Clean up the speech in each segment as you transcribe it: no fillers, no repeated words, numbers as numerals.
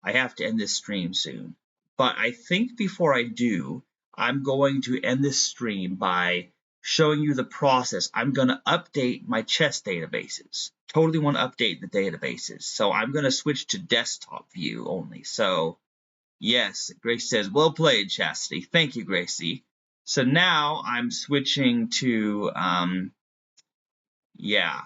I have to end this stream soon. But I think before I do, I'm going to end this stream by showing you the process. I'm going to update my chess databases. Totally want to update the databases. So I'm going to switch to desktop view only. So yes, Grace says, well played, Chastity. Thank you, Gracie. So now I'm switching to, yeah,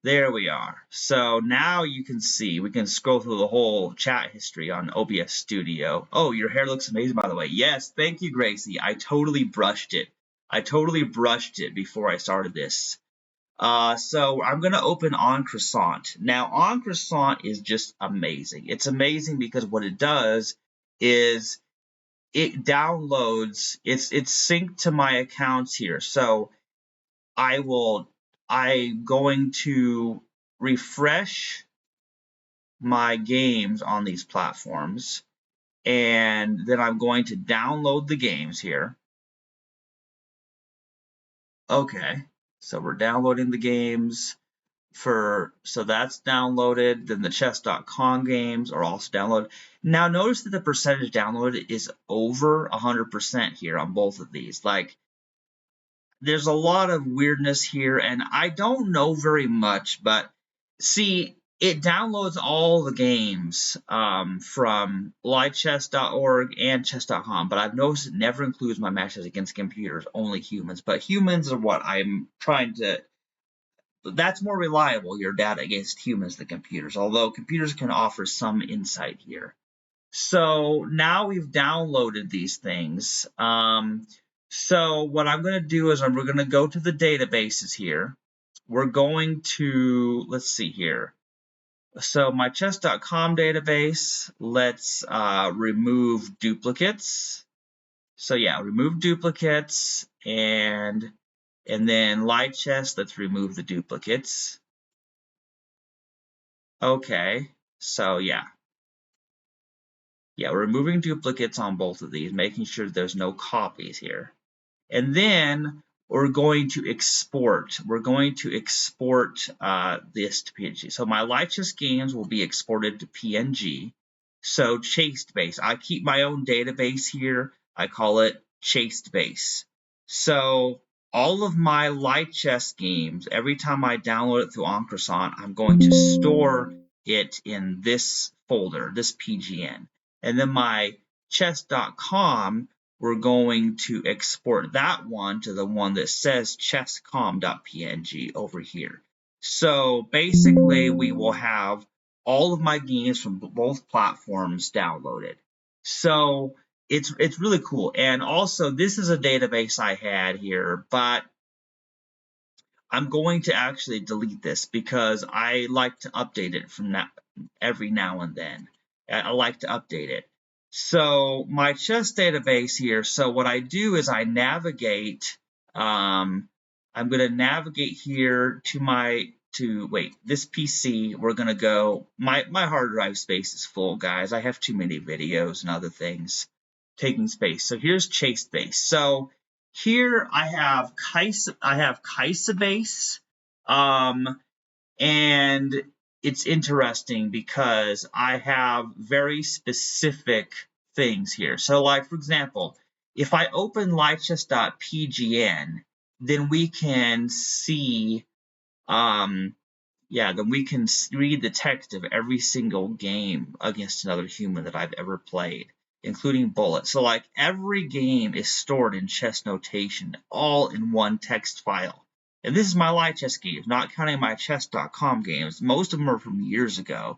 there we are. So now you can see, we can scroll through the whole chat history on OBS Studio. Oh, your hair looks amazing, by the way. Yes, thank you, Gracie. I totally brushed it. I totally brushed it before I started this. So I'm going to open en-croissant. Now, en-croissant is just amazing. It's amazing because what it does is it downloads, it's synced to my accounts here. So I'm going to refresh my games on these platforms, and then I'm going to download the games here. Okay, so we're downloading the games so that's downloaded. Then the chess.com games are also downloaded. Now notice that the percentage downloaded is over 100% here on both of these. Like, there's a lot of weirdness here, and I don't know very much, but see, it downloads all the games from livechess.org and chess.com, but I've noticed it never includes my matches against computers, only humans. But humans are what I'm trying to... That's more reliable, your data against humans than computers, although computers can offer some insight here. So now we've downloaded these things. So what I'm going to do is we're going to go to the databases here. We're going to, let's see here. So my chess.com database, let's remove duplicates. So yeah, remove duplicates, and then live chess, let's remove the duplicates. Okay, so yeah. Yeah, we're removing duplicates on both of these, making sure there's no copies here. And then we're going to export. We're going to export this to PNG. So my live chess games will be exported to PNG. So Chaste Base. I keep my own database here. I call it Chaste Base. So all of my live chess games, every time I download it through en-croissant, I'm going to store it in this folder, this pgn. And then my chess.com, we're going to export that one to the one that says chesscom.png over here. So basically, we will have all of my games from both platforms downloaded. So it's really cool. And also, this is a database I had here, but I'm going to actually delete this because I like to update it from every now and then. I like to update it. So my chess database here, so what I do is I navigate, I'm going to navigate here to this PC. We're going to go, my hard drive space is full, guys. I have too many videos and other things taking space. So here's Chaste Base. So here I have Chastebase, and it's interesting because I have very specific things here. So, like, for example, if I open livechess.pgn, then we can see, then we can read the text of every single game against another human that I've ever played, including bullets. So, like, every game is stored in chess notation, all in one text file. And this is my live chess games, not counting my chess.com games. Most of them are from years ago.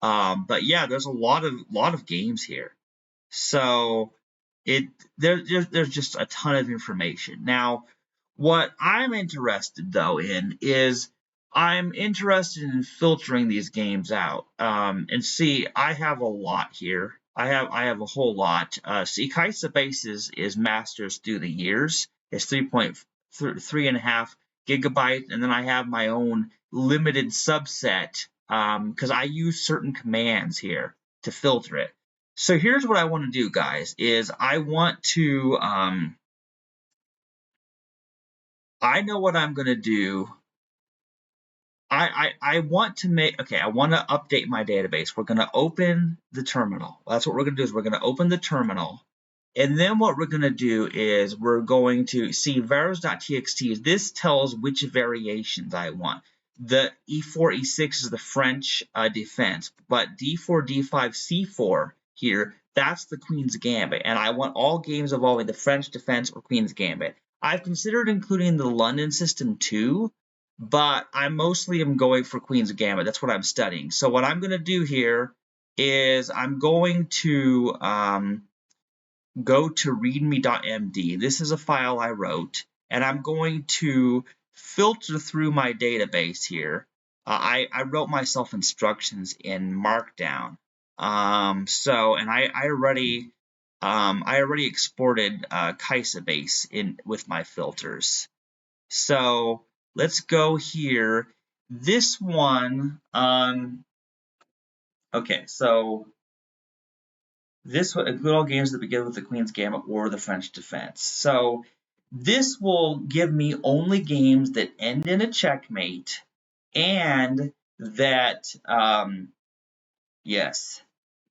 But yeah, there's a lot of games here. So there's just a ton of information. Now, what I'm interested though in is I'm interested in filtering these games out. And see, I have a lot here. I have a whole lot. See, Chastebase is masters through the years. It's 3.5 gigabytes, and then I have my own limited subset because I use certain commands here to filter it. So here's what I want to do, guys, is I want to, I know what I'm going to do. I want to make, okay, I want to update my database. We're going to open the terminal. That's what we're going to do, is we're going to open the terminal. And then what we're going to do is we're going to see vars.txt. This tells which variations I want. The E4, E6 is the French defense, but D4, D5, C4 here, that's the Queen's Gambit. And I want all games involving the French defense or Queen's Gambit. I've considered including the London system too, but I mostly am going for Queen's Gambit. That's what I'm studying. So what I'm going to do here is I'm going to go to readme.md. This is a file I wrote, and I'm going to filter through my database here. I wrote myself instructions in Markdown. And I already exported Chastebase in with my filters. So let's go here. This one, okay, so this one, include all games that begin with the Queen's Gambit or the French defense. So this will give me only games that end in a checkmate and that,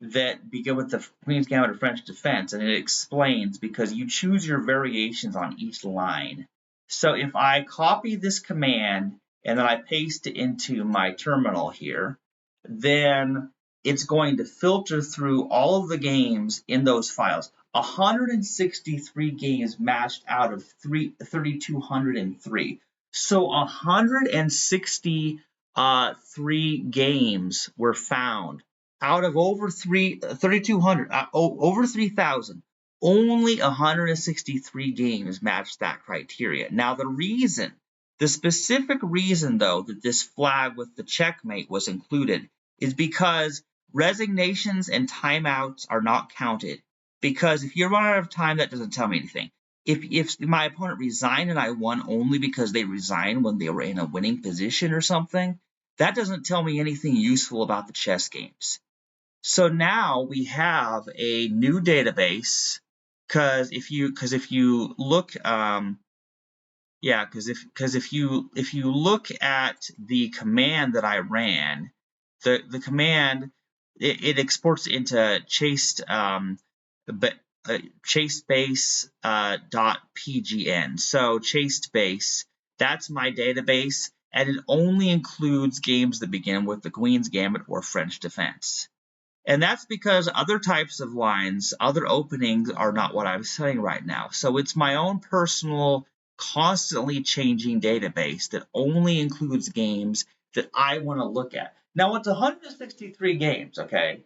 that begin with the Queen's Gambit or French defense. And it explains, because you choose your variations on each line. So if I copy this command and then I paste it into my terminal here, then it's going to filter through all of the games in those files. 163 games matched out of 3,203. So 163 games were found out of over 3,200, over 3,000. Only 163 games matched that criteria. Now the specific reason though that this flag with the checkmate was included is because resignations and timeouts are not counted. Because if you run out of time, that doesn't tell me anything. If my opponent resigned and I won only because they resigned when they were in a winning position or something, that doesn't tell me anything useful about the chess games. So now we have a new database, because if you look, if you look at the command that I ran, the command it exports into Chastebase.pgn. So Chastebase, that's my database, and it only includes games that begin with the Queen's Gambit or French defense. And that's because other types of lines, other openings are not what I'm saying right now. So it's my own personal, constantly changing database that only includes games that I want to look at. Now it's 163 games, okay?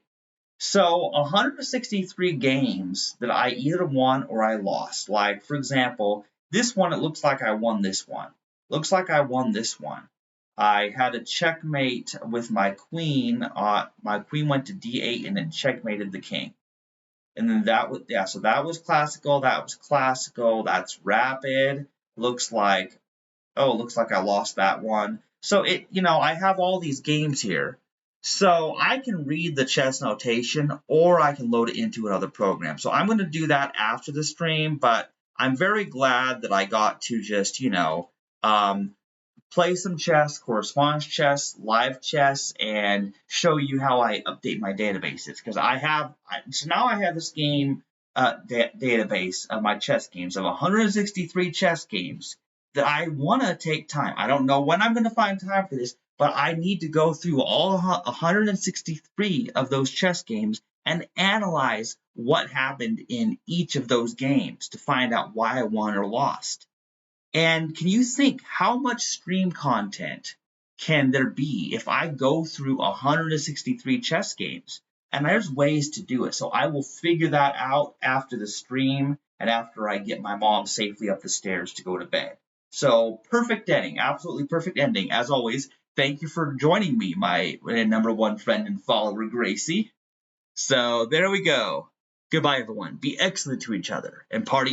So 163 games that I either won or I lost. Like, for example, this one, it looks like I won this one. Looks like I won this one. I had a checkmate with my queen. My queen went to d8 and then checkmated the king. And then that was, so that was classical. That was classical. That's rapid. Looks like, oh, looks like I lost that one. So I have all these games here. So I can read the chess notation, or I can load it into another program. So I'm going to do that after the stream, but I'm very glad that I got to just, play some chess, correspondence chess, live chess, and show you how I update my databases. Because so now I have this game database of my chess games of 163 chess games that I want to take time. I don't know when I'm going to find time for this, but I need to go through all 163 of those chess games and analyze what happened in each of those games to find out why I won or lost. And can you think how much stream content can there be if I go through 163 chess games? And there's ways to do it. So I will figure that out after the stream and after I get my mom safely up the stairs to go to bed. So perfect ending, absolutely perfect ending. As always, thank you for joining me, my number one friend and follower, Gracie. So there we go. Goodbye, everyone. Be excellent to each other and party